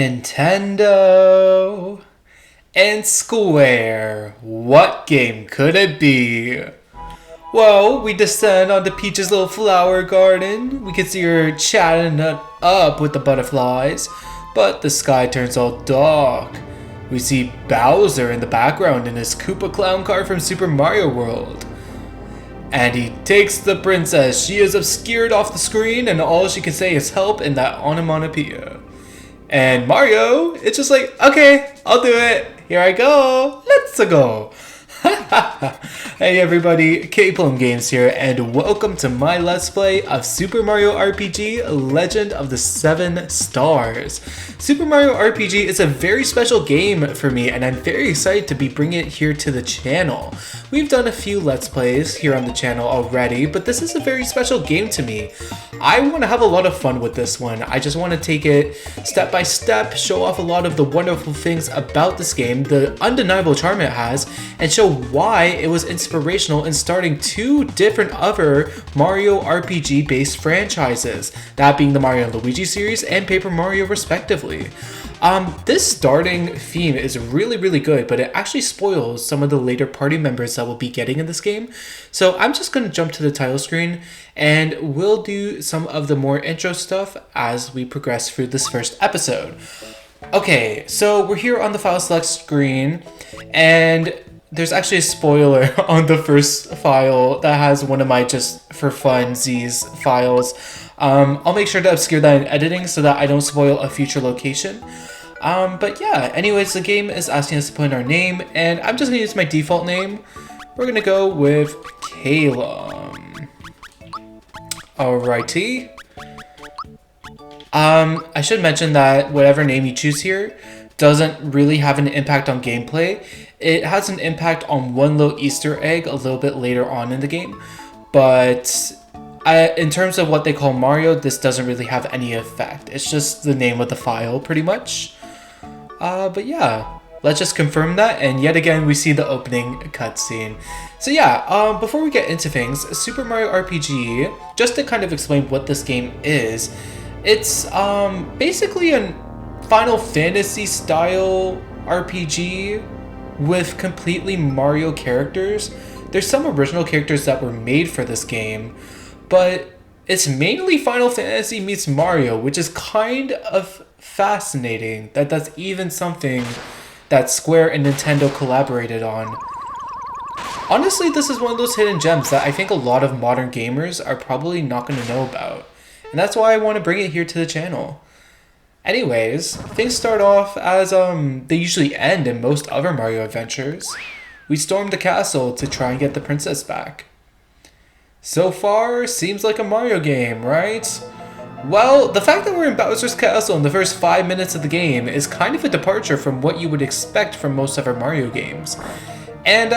Nintendo and Square. What game could it be? Well, we descend onto Peach's little flower garden. We can see her chatting it up with the butterflies, but the sky turns all dark. We see Bowser in the background in his Koopa clown car from Super Mario World. And he takes the princess. She is obscured off the screen, and all she can say is help in that onomatopoeia. And Mario, it's just like, okay, I'll do it. Here I go. Let's go. Hey everybody, K-Plum Games here, and welcome to my Let's Play of Super Mario RPG Legend of the Seven Stars. Super Mario RPG is a very special game for me, and I'm very excited to be bringing it here to the channel. We've done a few Let's Plays here on the channel already, but this is a very special game to me. I want to have a lot of fun with this one. I just want to take it step by step, show off a lot of the wonderful things about this game, the undeniable charm it has, and show why it was inspirational in starting two different other Mario RPG based franchises, that being the Mario and Luigi series and Paper Mario respectively. This starting theme is really good, but it actually spoils some of the later party members that we'll be getting in this game. So I'm just going to jump to the title screen and we'll do some of the more intro stuff as we progress through this first episode. Okay, so we're here on the file select screen, and there's actually a spoiler on the first file that has one of my just for funsies files. I'll make sure to obscure that in editing so that I don't spoil a future location. But yeah, anyways, the game is asking us to put in our name, and I'm just gonna use my default name. We're gonna go with Calum. Alrighty. I should mention that whatever name you choose here doesn't really have an impact on gameplay. It has an impact on one little Easter egg a little bit later on in the game, but in terms of what they call Mario, this doesn't really have any effect. It's just the name of the file, pretty much. But yeah, let's just confirm that, and yet again we see the opening cutscene. So yeah, before we get into things, Super Mario RPG, just to kind of explain what this game is, it's basically a Final Fantasy style RPG with completely Mario characters. There's some original characters that were made for this game, but it's mainly Final Fantasy meets Mario, which is kind of fascinating that that's even something that Square and Nintendo collaborated on. Honestly, this is one of those hidden gems that I think a lot of modern gamers are probably not going to know about, and that's why I want to bring it here to the channel. Anyways, things start off as they usually end in most other Mario adventures. We storm the castle to try and get the princess back. So far, seems like a Mario game, right? Well, the fact that we're in Bowser's castle in the first 5 minutes of the game is kind of a departure from what you would expect from most other Mario games. And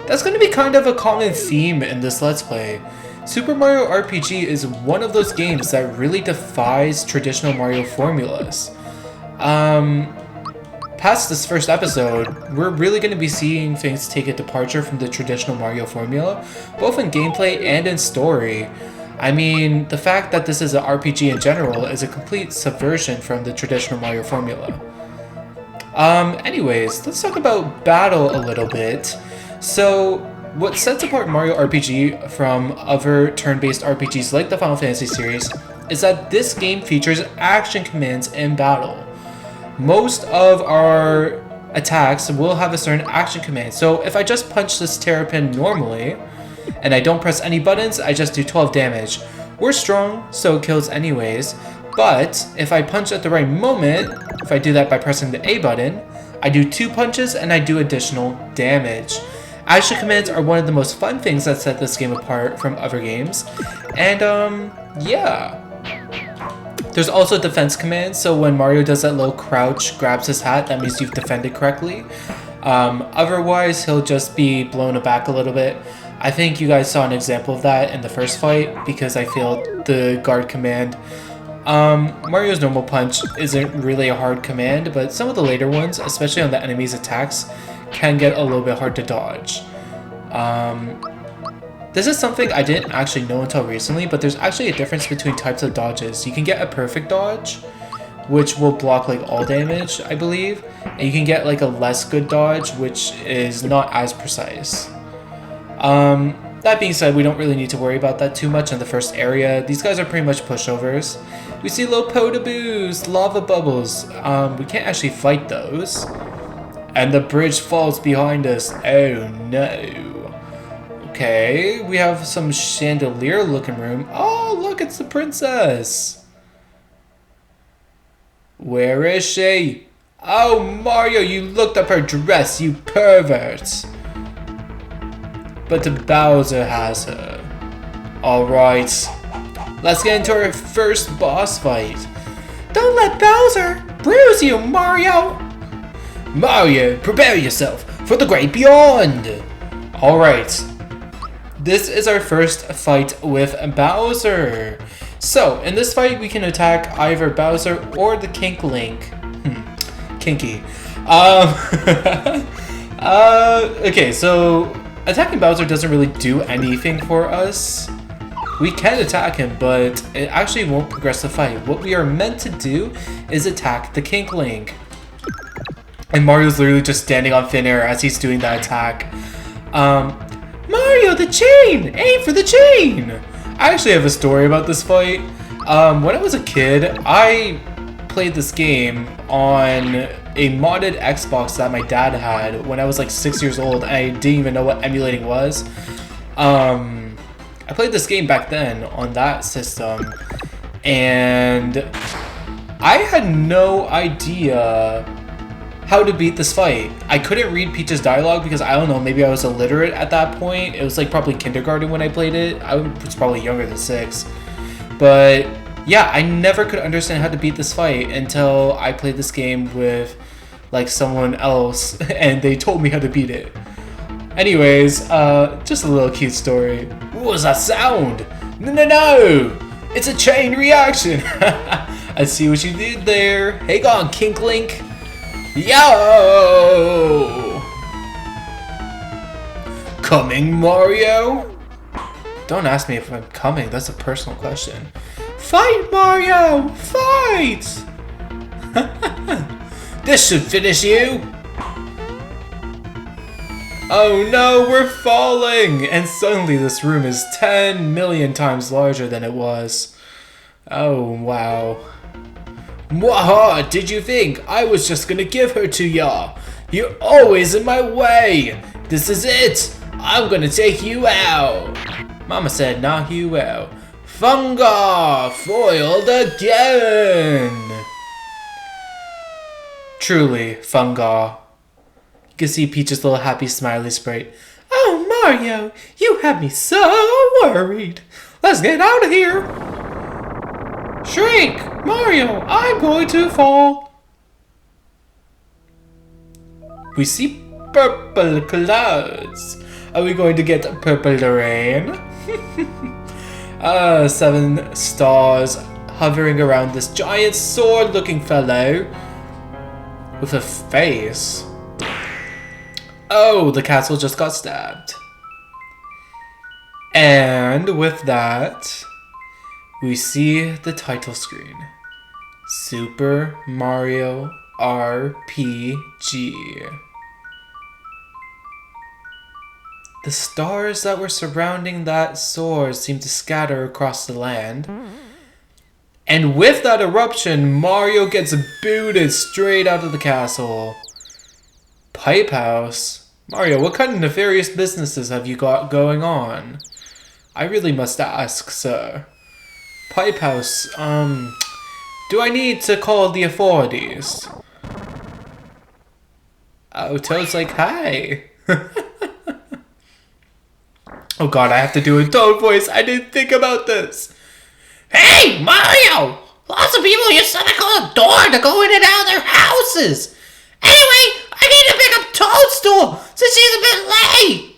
that's going to be kind of a common theme in this Let's Play. Super Mario RPG is one of those games that really defies traditional Mario formulas. Past this first episode, we're really going to be seeing things take a departure from the traditional Mario formula, both in gameplay and in story. I mean, the fact that this is an RPG in general is a complete subversion from the traditional Mario formula. Anyways, let's talk about battle a little bit. So, what sets apart Mario RPG from other turn-based RPGs like the Final Fantasy series is that this game features action commands in battle. Most of our attacks will have a certain action command. So if I just punch this Terrapin normally, and I don't press any buttons, I just do 12 damage. We're strong, so it kills anyways. But if I punch at the right moment, if I do that by pressing the A button, I do 2 punches and I do additional damage. Action commands are one of the most fun things that set this game apart from other games. And yeah. There's also defense commands, so when Mario does that little crouch, grabs his hat, that means you've defended correctly. Otherwise, he'll just be blown aback a little bit. I think you guys saw an example of that in the first fight, because I failed the guard command. Mario's normal punch isn't really a hard command, but some of the later ones, especially on the enemy's attacks, can get a little bit hard to dodge. This is something I didn't actually know until recently, but there's actually a difference between types of dodges. You can get a perfect dodge, which will block like all damage, I believe. And you can get like a less good dodge, which is not as precise. That being said, we don't really need to worry about that too much in the first area. These guys are pretty much pushovers. We see little Podoboos, lava bubbles. We can't actually fight those. And the bridge falls behind us. Oh no. Okay, we have some chandelier looking room. Oh, look, it's the princess. Where is she? Oh, Mario, you looked up her dress, you pervert. But the Bowser has her. Alright, let's get into our first boss fight. Don't let Bowser bruise you, Mario! Mario, prepare yourself for the great beyond! Alright, this is our first fight with Bowser. So, in this fight, we can attack either Bowser or the Kink Link. Kinky. Okay, so attacking Bowser doesn't really do anything for us. We can attack him, but it actually won't progress the fight. What we are meant to do is attack the Kink Link. And Mario's literally just standing on thin air as he's doing that attack. Mario, the chain! Aim for the chain! I actually have a story about this fight. When I was a kid, I played this game on a modded Xbox that my dad had when I was like 6 years old, and I didn't even know what emulating was. I played this game back then on that system, and I had no idea how to beat this fight. I couldn't read Peach's dialogue because, I don't know, maybe I was illiterate at that point. It was like probably kindergarten when I played it. I was probably younger than 6. But yeah, I never could understand how to beat this fight until I played this game with like someone else and they told me how to beat it. Anyways, just a little cute story. What was that sound? No! It's a chain reaction! I see what you did there. Hey, on, Kink Link. Yo! Coming, Mario? Don't ask me if I'm coming, that's a personal question. Fight, Mario! Fight! This should finish you! Oh no, we're falling! And suddenly this room is 10 million times larger than it was. Oh, wow. Mwaha, did you think I was just gonna give her to ya? You're always in my way! This is it! I'm gonna take you out! Mama said knock you out. Funga! Foiled again! Truly, Funga. You can see Peach's little happy smiley sprite. Oh, Mario, you have me so worried. Let's get out of here! Shrink! Mario, I'm going to fall! We see purple clouds. Are we going to get purple rain? 7 stars hovering around this giant sword-looking fellow with a face. Oh, the castle just got stabbed. And with that, we see the title screen. Super Mario RPG. The stars that were surrounding that sword seem to scatter across the land. And with that eruption, Mario gets booted straight out of the castle. Pipe House? Mario, what kind of nefarious businesses have you got going on? I really must ask, sir. Pipe House, do I need to call the authorities? Oh, Toad's like, hi. Oh god, I have to do a Toad voice. I didn't think about this. Hey, Mario! Lots of people use something called a door to go in and out of their houses. Anyway, I need to pick up Toadstool since she's a bit late.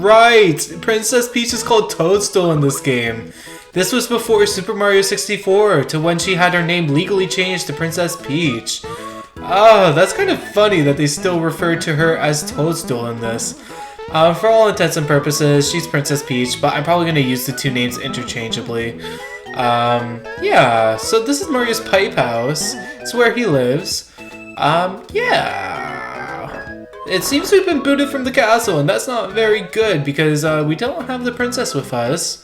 Right, Princess Peach is called Toadstool in this game. This was before Super Mario 64, to when she had her name legally changed to Princess Peach. Oh, that's kind of funny that they still refer to her as Toadstool in this. For all intents and purposes, she's Princess Peach, but I'm probably going to use the two names interchangeably. Yeah, so this is Mario's pipe house. It's where he lives. Yeah. It seems we've been booted from the castle, and that's not very good because we don't have the princess with us.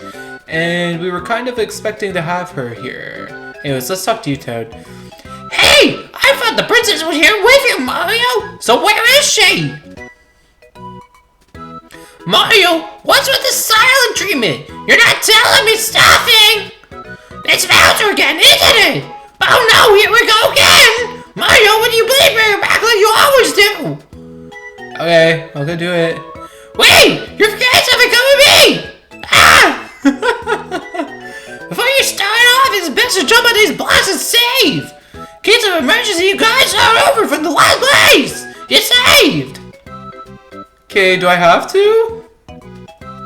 And we were kind of expecting to have her here. Anyways, let's talk to you, Toad. Hey! I thought the princess was here with you, Mario! So where is she? Mario, what's with the silent treatment? You're not telling me stuffing! It's Bowser again, isn't it? Oh no, here we go again! Mario, when you bleed me back like you always do! Okay, I'll go do it. Wait! You're forgetting something coming with me! Ah! Before you start off, it's best to jump on these blocks and save! In case of emergency, you guys start over from the last place! You saved! Okay, do I have to?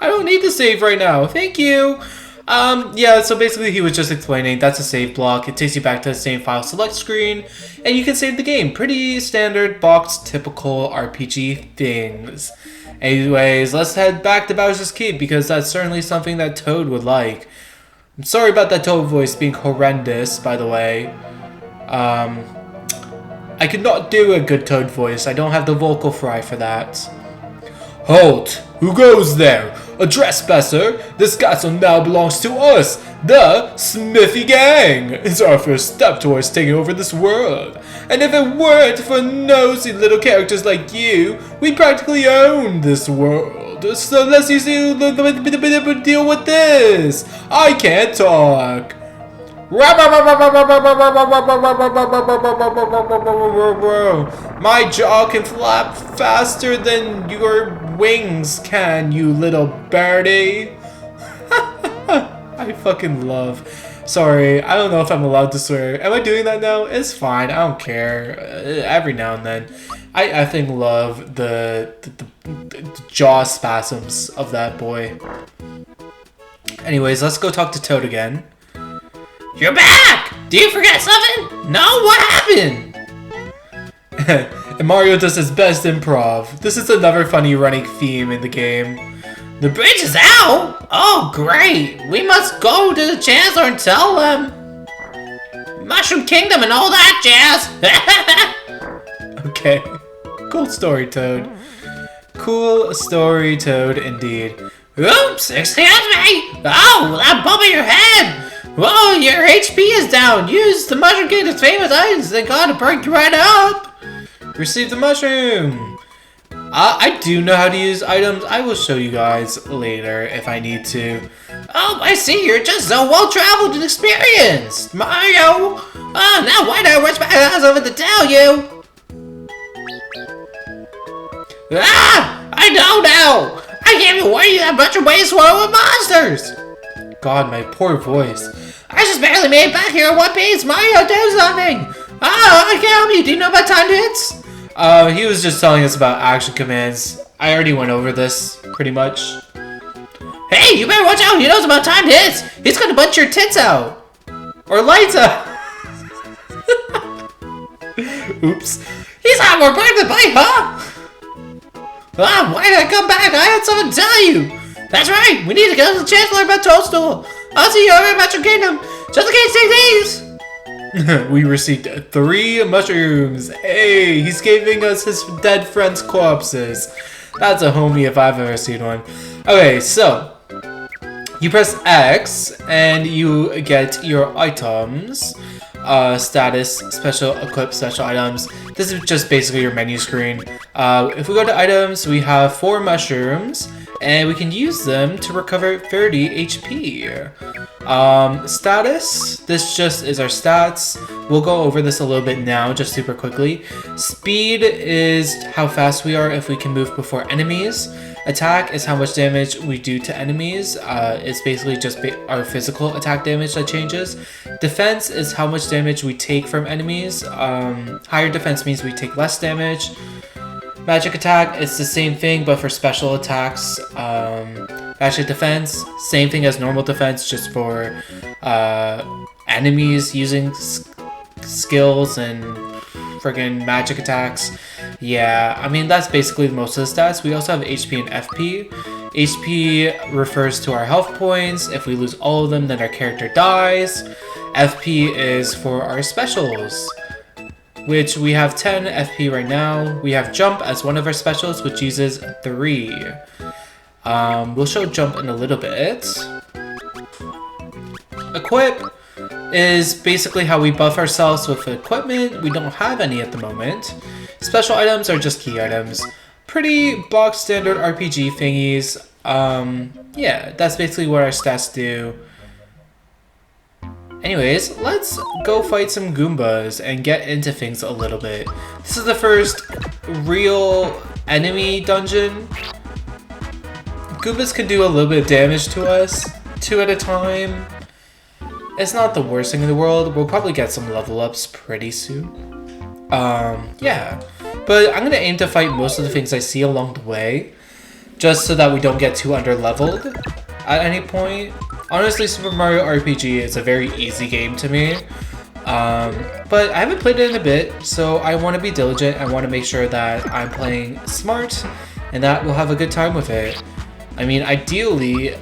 I don't need to save right now, thank you. Yeah, so basically he was just explaining that's a save block. It takes you back to the same file select screen, and you can save the game. Pretty standard box, typical RPG things. Anyways, let's head back to Bowser's Keep because that's certainly something that Toad would like. I'm sorry about that Toad voice being horrendous, by the way. I could not do a good Toad voice. I don't have the vocal fry for that. Halt! Who goes there? A trespasser? This castle now belongs to us, the Smithy Gang! It's our first step towards taking over this world. And if it weren't for nosy little characters like you, we practically own this world. So let's deal with this. I can't talk. My jaw can flap faster than your wings can, you little birdie. I fucking love. Sorry, I don't know if I'm allowed to swear. Am I doing that now? It's fine. I don't care. Every now and then, I think love the jaw spasms of that boy. Anyways, let's go talk to Toad again. You're back! Do you forget something? No? What happened? And Mario does his best improv. This is another funny running theme in the game. The bridge is out? Oh, great! We must go to the Chancellor and tell them. Mushroom Kingdom and all that jazz. Okay. Cool story, Toad. Cool story, Toad, indeed. Oops! Excuse me! Oh, that bump in your head! Whoa, your HP is down! Use the Mushroom Kingdom's famous items and God to perk you right up! Receive the mushroom! I do know how to use items. I will show you guys later if I need to. Oh, I see. You're just so well-traveled and experienced, Mario! Now why not rush my ass over to tell you? Ah! I know now! I can't even worry that much away swallowed with monsters! God, my poor voice. I just barely made it back here in one piece. Mario, do something! I can't help you. Do you know about timed hits? He was just telling us about action commands. I already went over this, pretty much. Hey, you better watch out. He knows about timed hits. He's gonna bunch your tits out. Or lights out. Oops. He's not more part of the bite, huh? Why did I come back? I had something to tell you. That's right. We need to go to the Chancellor about Toadstool. I'll see you over at Metro Kingdom. Just in case, take these. We received 3 mushrooms. Hey, he's giving us his dead friends' corpses. That's a homie if I've ever seen one. Okay, so you press X and you get your items. Status, special, equip, special items. This is just basically your menu screen. If we go to items, we have 4 mushrooms, and we can use them to recover 30 HP. Status, this just is our stats. We'll go over this a little bit now, just super quickly. Speed is how fast we are if we can move before enemies. Attack is how much damage we do to enemies. It's basically just our physical attack damage that changes. Defense is how much damage we take from enemies. Higher defense means we take less damage. Magic attack, it's the same thing, but for special attacks. Magic defense, same thing as normal defense, just for enemies using skills and friggin' magic attacks. Yeah, I mean, that's basically most of the stats. We also have HP and FP. HP refers to our health points. If we lose all of them, then our character dies. FP is for our specials, which we have 10 FP right now. We have Jump as one of our specials, which uses 3. We'll show Jump in a little bit. Equip is basically how we buff ourselves with equipment. We don't have any at the moment. Special items are just key items. Pretty box standard RPG thingies. Yeah, that's basically what our stats do. Anyways, let's go fight some Goombas and get into things a little bit. This is the first real enemy dungeon. Goombas can do a little bit of damage to us, 2 at a time. It's not the worst thing in the world. We'll probably get some level ups pretty soon. Yeah. But I'm going to aim to fight most of the things I see along the way, just so that we don't get too underleveled at any point. Honestly, Super Mario RPG is a very easy game to me, but I haven't played it in a bit, so I want to be diligent. I want to make sure that I'm playing smart and that we'll have a good time with it. I mean, ideally,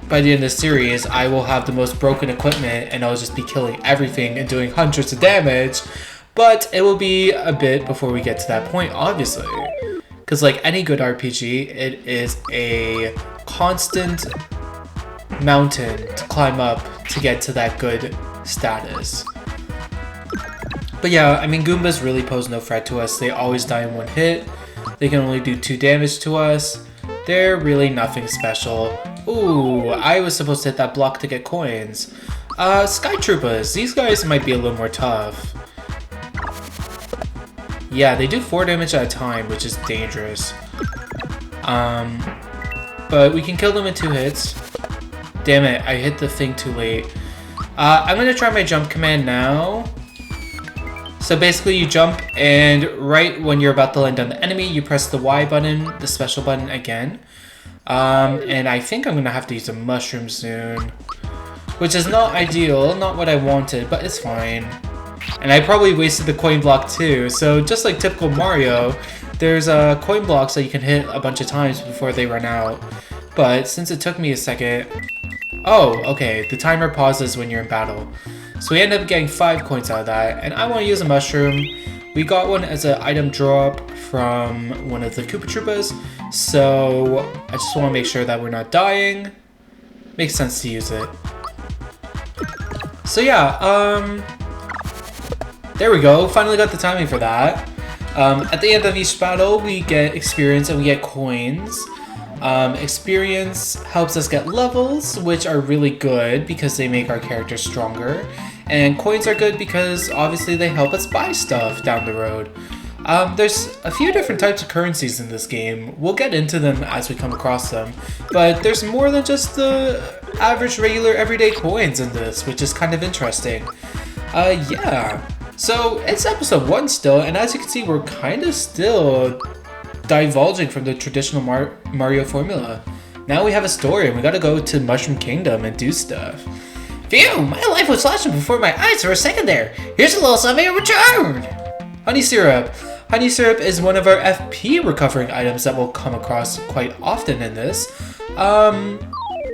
by the end of the series, I will have the most broken equipment and I'll just be killing everything and doing hundreds of damage. But it will be a bit before we get to that point, obviously. Because like any good RPG, it is a constant mountain to climb up to get to that good status. But yeah, I mean, Goombas really pose no threat to us. They always die in 1 hit. They can only do 2 damage to us. They're really nothing special. Ooh, I was supposed to hit that block to get coins. Sky Troopas. These guys might be a little more tough. Yeah, they do 4 damage at a time, which is dangerous. But we can kill them in 2 hits. Damn it, I hit the thing too late. I'm gonna try my jump command now. So basically you jump, and right when you're about to land on the enemy, you press the Y button, the special button again. And I think I'm gonna have to use a mushroom soon, which is not ideal, not what I wanted, but it's fine. And I probably wasted the coin block too, so just like typical Mario, there's coin blocks that you can hit a bunch of times before they run out. But since it took me a second... Oh, okay, the timer pauses when you're in battle. So we end up getting 5 coins out of that, and I want to use a mushroom. We got one as an item drop from one of the Koopa Troopas, so I just want to make sure that we're not dying. Makes sense to use it. So yeah, there we go, finally got the timing for that. At the end of each battle, we get experience and we get coins. Experience helps us get levels, which are really good because they make our character stronger. And coins are good because obviously they help us buy stuff down the road. There's a few different types of currencies in this game. We'll get into them as we come across them. But there's more than just the average, regular, everyday coins in this, which is kind of interesting. Yeah. So it's episode 1 still, and as you can see, we're kind of still divulging from the traditional Mario formula. Now we have a story, and we gotta go to Mushroom Kingdom and do stuff. Phew, my life was flashing before my eyes for a second there. Here's a little something in return. Honey Syrup. Honey Syrup is one of our FP recovering items that we'll come across quite often in this.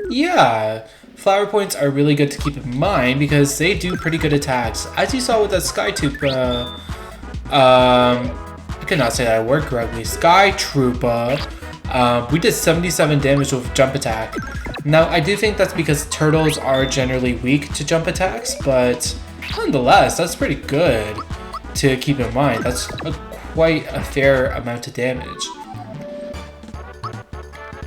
Yeah. Flower points are really good to keep in mind because they do pretty good attacks. As you saw with that Sky Troopa, I cannot say that word correctly. Sky Troopa, we did 77 damage with jump attack. Now, I do think that's because turtles are generally weak to jump attacks, but nonetheless, that's pretty good to keep in mind. That's quite a fair amount of damage.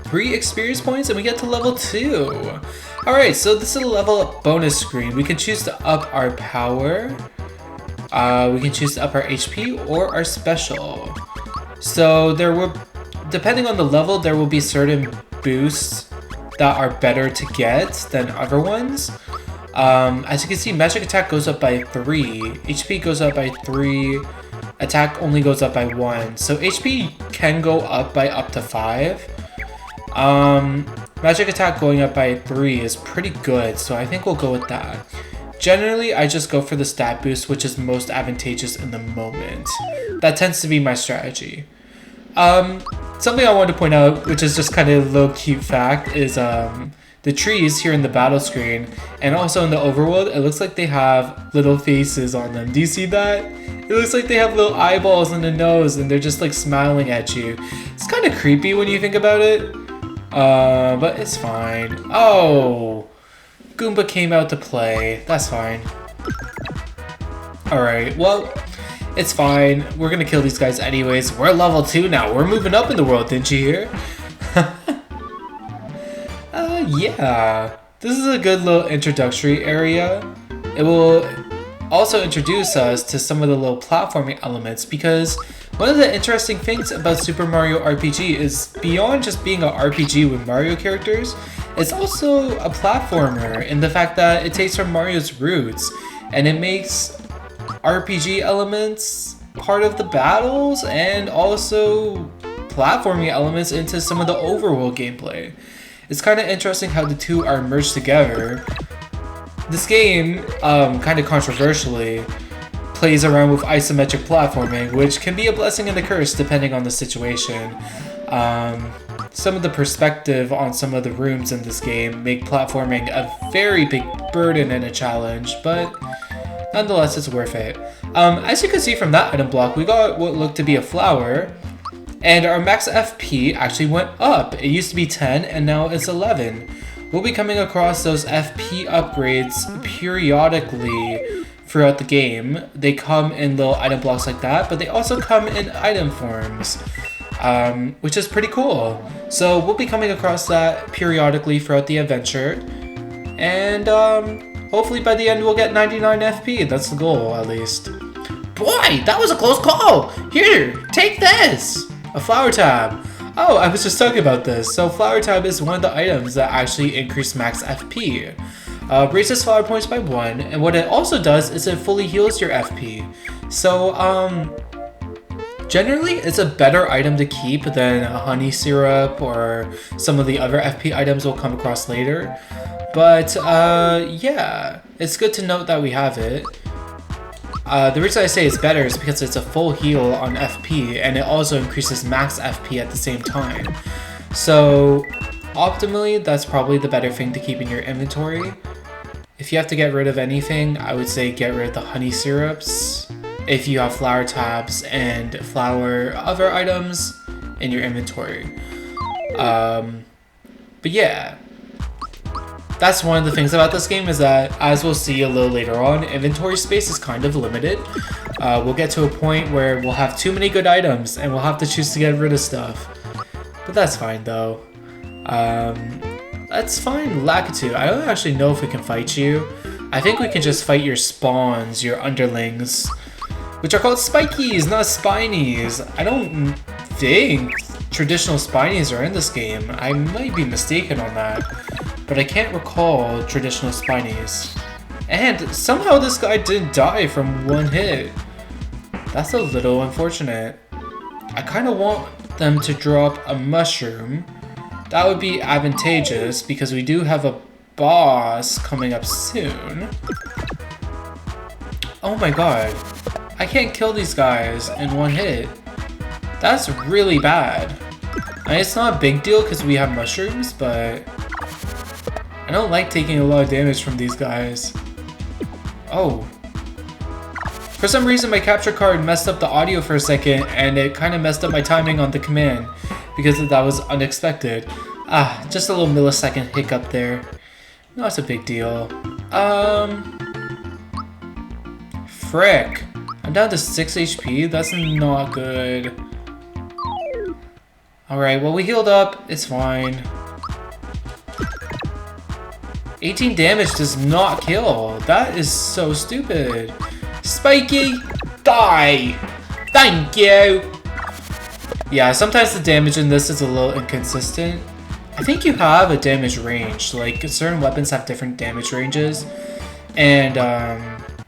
3 experience points and we get to level 2. Alright, so this is a level up bonus screen. We can choose to up our power. We can choose to up our HP or our special. So there will, depending on the level, there will be certain boosts that are better to get than other ones. As you can see, magic attack goes up by 3, HP goes up by 3, attack only goes up by 1. So HP can go up by up to 5. Magic attack going up by 3 is pretty good, so I think we'll go with that. Generally, I just go for the stat boost, which is most advantageous in the moment. That tends to be my strategy. something I wanted to point out, which is just kind of a little cute fact, is the trees here in the battle screen and also in the overworld, it looks like they have little faces on them. Do you see that? It looks like they have little eyeballs on the nose and they're just like smiling at you. It's kind of creepy when you think about it, but it's fine. Oh, Goomba came out to play. That's fine. Alright, well, it's fine. We're gonna kill these guys anyways. We're level 2 now. We're moving up in the world, didn't you hear? Yeah. This is a good little introductory area. It will also introduce us to some of the little platforming elements, because one of the interesting things about Super Mario RPG is beyond just being an RPG with Mario characters, it's also a platformer in the fact that it takes from Mario's roots and it makes RPG elements part of the battles and also platforming elements into some of the overworld gameplay. It's kind of interesting how the two are merged together. This game, kind of controversially, plays around with isometric platforming, which can be a blessing and a curse depending on the situation. Some of the perspective on some of the rooms in this game make platforming a very big burden and a challenge, but nonetheless, it's worth it. As you can see from that item block, we got what looked to be a flower, and our max FP actually went up. It used to be 10, and now it's 11. We'll be coming across those FP upgrades periodically throughout the game. They come in little item blocks like that, but they also come in item forms, which is pretty cool. So we'll be coming across that periodically throughout the adventure, and hopefully by the end we'll get 99 FP. That's the goal, at least. Boy, that was a close call. Here, take this. A flower tab. Oh, I was just talking about this. So flower tab is one of the items that actually increase max FP. Raises flower points by 1, and what it also does is it fully heals your FP. So generally it's a better item to keep than a honey syrup or some of the other FP items we'll come across later. But yeah, it's good to note that we have it. The reason I say it's better is because it's a full heal on FP, and it also increases max FP at the same time. So optimally, that's probably the better thing to keep in your inventory. If you have to get rid of anything, I would say get rid of the honey syrups if you have flower tabs and other items in your inventory. But yeah. That's one of the things about this game, is that, as we'll see a little later on, inventory space is kind of limited. We'll get to a point where we'll have too many good items and we'll have to choose to get rid of stuff. But that's fine though. That's fine, Lakitu. I don't actually know if we can fight you. I think we can just fight your spawns, your underlings, which are called spikies, not spinies. I don't think traditional spinies are in this game. I might be mistaken on that, but I can't recall traditional spinies. And somehow this guy didn't die from one hit. That's a little unfortunate. I kind of want them to drop a mushroom. That would be advantageous because we do have a boss coming up soon. Oh my god. I can't kill these guys in one hit. That's really bad. I mean, it's not a big deal because we have mushrooms, but I don't like taking a lot of damage from these guys. Oh. For some reason my capture card messed up the audio for a second, and it kind of messed up my timing on the command because that was unexpected. Just a little millisecond hiccup there. Not a big deal. Frick. I'm down to 6 HP. That's not good. Alright, well we healed up. It's fine. 18 damage does not kill. That is so stupid. Spiky, die! Thank you! Yeah, sometimes the damage in this is a little inconsistent. I think you have a damage range. Like, certain weapons have different damage ranges. And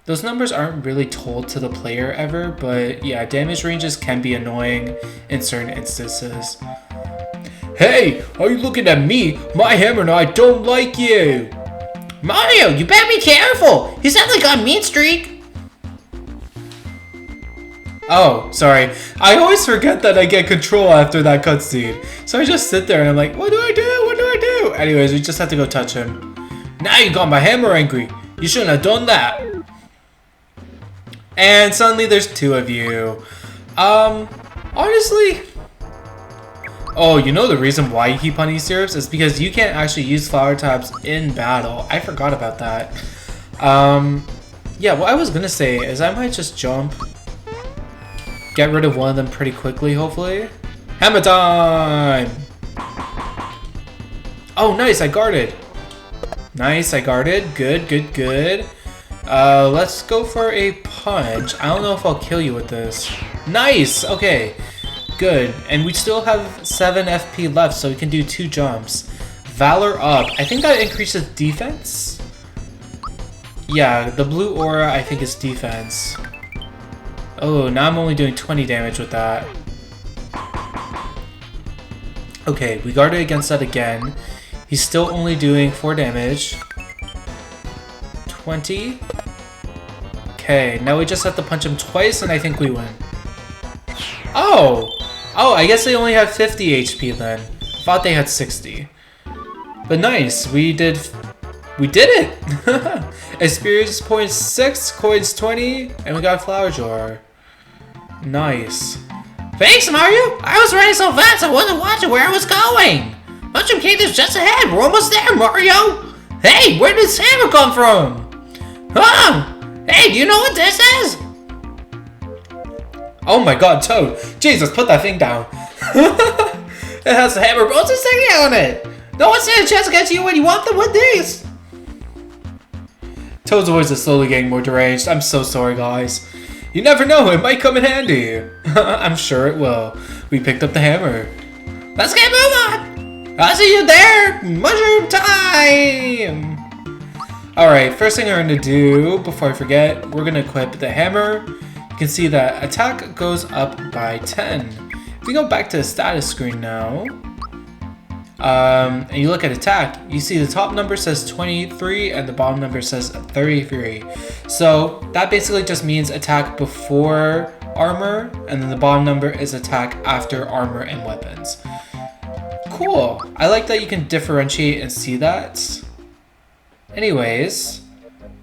those numbers aren't really told to the player ever. But yeah, damage ranges can be annoying in certain instances. Hey, are you looking at me? My hammer and I don't like you! Mario, you better be careful! He sounds like on mean streak! Oh, sorry. I always forget that I get control after that cutscene. So I just sit there and I'm like, what do I do? What do I do? Anyways, we just have to go touch him. Now you got my hammer angry. You shouldn't have done that. And suddenly there's two of you. Honestly... Oh, you know the reason why you keep honey syrups is because you can't actually use flower types in battle. I forgot about that. Yeah, what I was gonna say is I might just jump. Get rid of one of them pretty quickly, hopefully. Hammer time! Oh, nice, I guarded. Nice, I guarded. Good, good, good. Let's go for a punch. I don't know if I'll kill you with this. Nice! Okay, good. And we still have 7 FP left, so we can do 2 jumps. Valor up. I think that increases defense? Yeah, the blue aura I think is defense. Oh, now I'm only doing 20 damage with that. Okay, we guarded against that again. He's still only doing 4 damage. 20. Okay, now we just have to punch him twice and I think we win. Oh! Oh, I guess they only have 50 HP then. Thought they had 60. But nice, we did it! Experience points 6, coins 20, and we got a flower jar. Nice. Thanks, Mario! I was running so fast I wasn't watching where I was going! Mushroom Kingdom's just ahead! We're almost there, Mario! Hey, where did this hammer come from? Huh? Hey, do you know what this is? Oh my god, Toad! Jesus, put that thing down! It has the hammer bolts and sticking on it! No one stands a chance against you when you want them with these! Toad's voice is slowly getting more deranged. I'm so sorry, guys. You never know, it might come in handy. I'm sure it will. We picked up the hammer. Let's get moving on! I'll see you there! Mushroom time! Alright, first thing I'm going to do, before I forget, we're going to equip the hammer. You can see that attack goes up by 10. If we go back to the status screen now, and you look at attack, you see the top number says 23 and the bottom number says 33. So that basically just means attack before armor, and then the bottom number is attack after armor and weapons. Cool. I like that you can differentiate and see that. Anyways,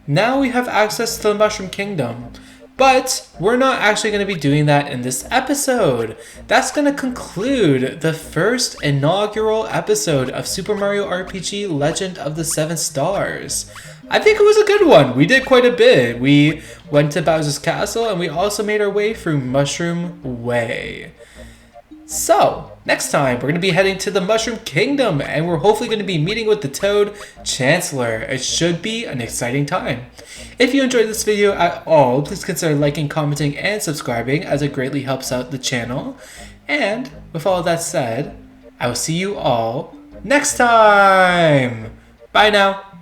now we have access to the Mushroom Kingdom. But we're not actually going to be doing that in this episode. That's going to conclude the first inaugural episode of Super Mario RPG Legend of the Seven Stars. I think it was a good one. We did quite a bit. We went to Bowser's Castle and we also made our way through Mushroom Way. So, next time we're going to be heading to the Mushroom Kingdom and we're hopefully going to be meeting with the Toad Chancellor. It should be an exciting time. If you enjoyed this video at all, please consider liking, commenting, and subscribing as it greatly helps out the channel. And with all that said, I will see you all next time. Bye now.